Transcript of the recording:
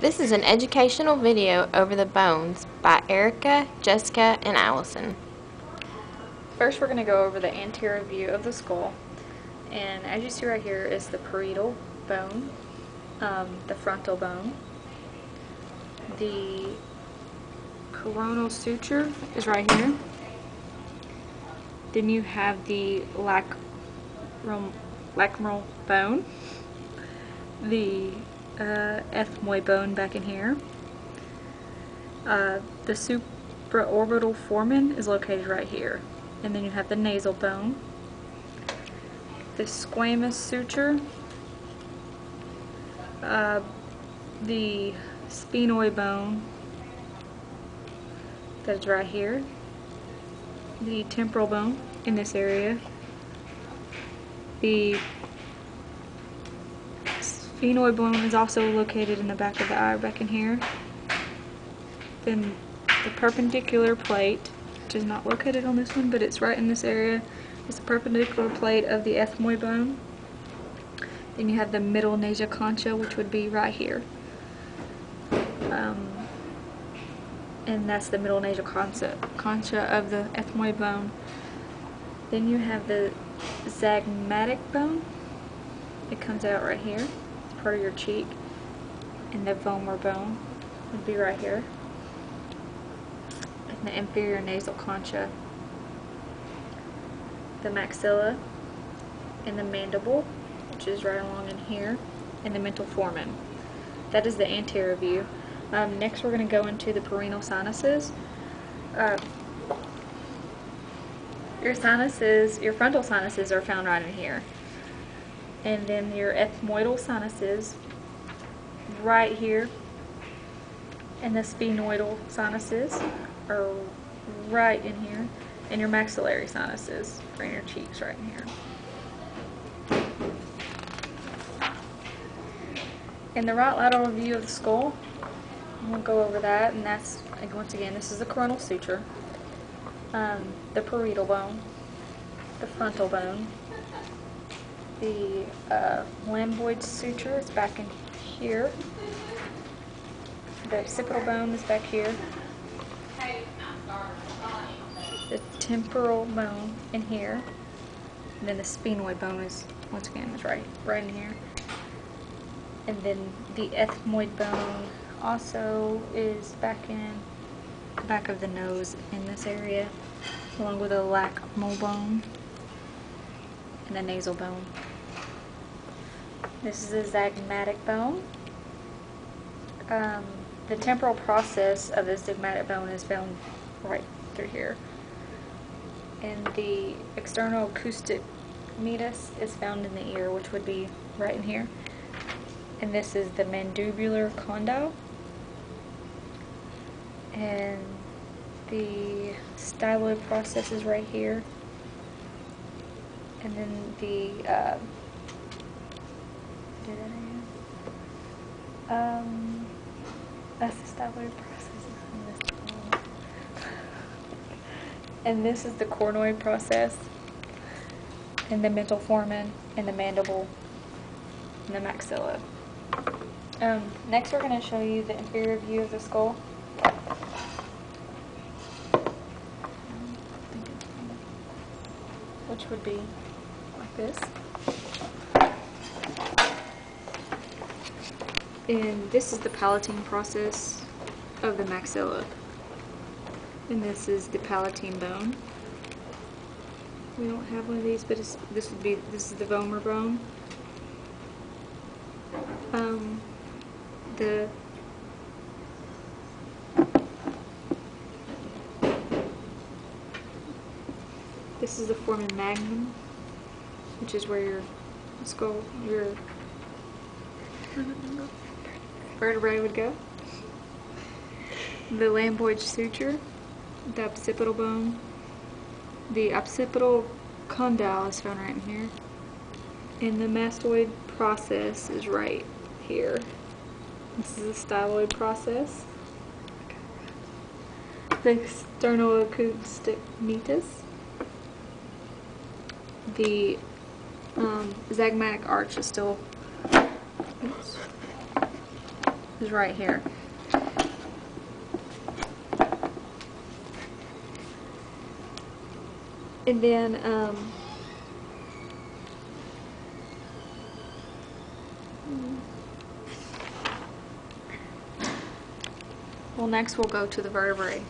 This is an educational video over the bones by Erica, Jessica, and Allison. First, we're going to go over the anterior view of the skull, and as you see right here is the parietal bone, the frontal bone, the coronal suture is right here, then you have the lacrimal bone, the ethmoid bone back in here. The supraorbital foramen is located right here. And then you have the nasal bone, the squamous suture, the sphenoid bone that's right here, the temporal bone in this area, the sphenoid bone is also located in the back of the eye back in here. Then the perpendicular plate, which is not located on this one, but it's right in this area, is the perpendicular plate of the ethmoid bone. Then you have the middle nasal concha, which would be right here. And that's the middle nasal concha of the ethmoid bone. Then you have the zygomatic bone. It comes out right here. It's part of your cheek. And the vomer bone would be right here. And the inferior nasal concha. The maxilla and the mandible, which is right along in here, and the mental foramen. That is the anterior view. Next we're going to go into the perineal sinuses. Your frontal sinuses are found right in here. And then your ethmoidal sinuses right here. And the sphenoidal sinuses are right in here. And your maxillary sinuses are in your cheeks right in here. In the right lateral view of the skull, we'll go over that, and that's, once again, this is the coronal suture, the parietal bone, the frontal bone, the lambdoid suture is back in here, the occipital bone is back here, the temporal bone in here, and then the sphenoid bone is, once again, is right in here. And then the ethmoid bone also is back in the back of the nose in this area, along with the lacrimal bone and the nasal bone. This is the zygomatic bone. The temporal process of the zygomatic bone is found right through here. And the external acoustic meatus is found in the ear, which would be right in here. And this is the mandibular condyle. And the styloid process is right here. And then the that's the styloid process. And this is the cornoid process, and the mental foramen, and the mandible, and the maxilla. Next we're going to show you the inferior view of the skull. Which would be like this. And this is the palatine process of the maxilla. And this is the palatine bone. We don't have one of these, but this is the vomer bone. This is the foramen magnum, which is where your skull, your vertebrae would go. The lambdoid suture, the occipital bone, the occipital condyle is found right in here, and the mastoid process is right here. This is the styloid process. The external acoustic meatus. The zygomatic arch is still is right here. And then, well, next we'll go to the vertebrae.